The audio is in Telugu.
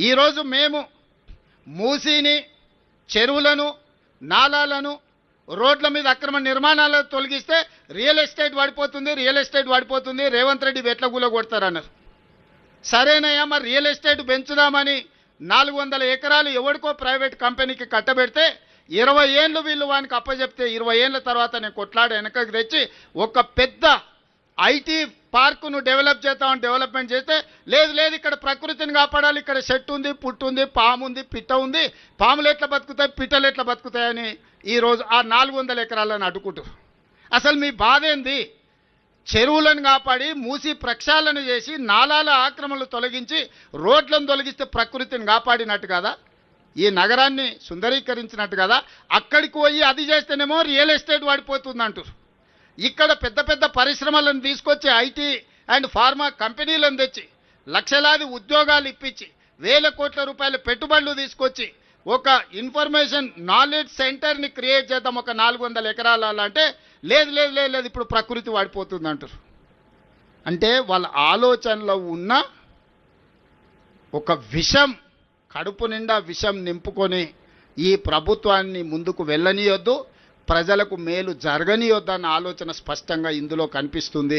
ఈరోజు మేము మూసీని, చెరువులను, నాలాలను, రోడ్ల మీద అక్రమ నిర్మాణాలను తొలగిస్తే రియల్ ఎస్టేట్ పడిపోతుంది, రేవంత్ రెడ్డి వెట్లగూల కొడతారన్నారు. సరేనయ్యా, మరి రియల్ ఎస్టేట్ పెంచుదామని 400 ఎకరాలు ఎవరికో ప్రైవేట్ కంపెనీకి కట్టబెడితే 20 ఏళ్ళు వీళ్ళు వానికి అప్పచెప్తే 20 ఏళ్ళ తర్వాత నేను కొట్లాడి వెనకకి తెచ్చి ఒక పెద్ద ఐటీ పార్కును డెవలప్మెంట్ చేస్తే లేదు ఇక్కడ ప్రకృతిని కాపాడాలి, ఇక్కడ చెట్టు ఉంది, పుట్టు ఉంది, పాము ఉంది, పిట్ట ఉంది, పాములు ఎట్లా బతుకుతాయి, పిట్టలు ఎట్లా బతుకుతాయని ఈరోజు ఆ 400 ఎకరాలను అడ్డుకుంటూ. అసలు మీ బాధ ఏంది? చెరువులను కాపాడి మూసి ప్రక్షాళన చేసి నాలాల ఆక్రమణలు తొలగించి రోడ్లను తొలగిస్తే ప్రకృతిని కాపాడినట్టు కదా, ఈ నగరాన్ని సుందరీకరించినట్టు కదా. అక్కడికి పోయి అది చేస్తేనేమో రియల్ ఎస్టేట్ పడిపోతుందంటూ, ఇక్కడ పెద్ద పెద్ద పరిశ్రమలను తీసుకొచ్చి ఐటీ అండ్ ఫార్మా కంపెనీలను తెచ్చి లక్షలాది ఉద్యోగాలు ఇప్పించి 1000 కోట్ల రూపాయల పెట్టుబడులు తీసుకొచ్చి ఒక ఇన్ఫర్మేషన్ నాలెడ్జ్ సెంటర్ని క్రియేట్ చేద్దాం ఒక 400 ఎకరాల అంటే లేదు ఇప్పుడు ప్రకృతి వాడిపోతుంది అంటారు. అంటే వాళ్ళ ఆలోచనలో ఉన్న ఒక విషం, కడుపు నిండా విషం నింపుకొని ఈ ప్రభుత్వాన్ని ముందుకు వెళ్ళనీయొద్దు, ప్రజలకు మేలు జరగనీయొద్దు అన్న ఆలోచన స్పష్టంగా ఇందులో కనిపిస్తుంది.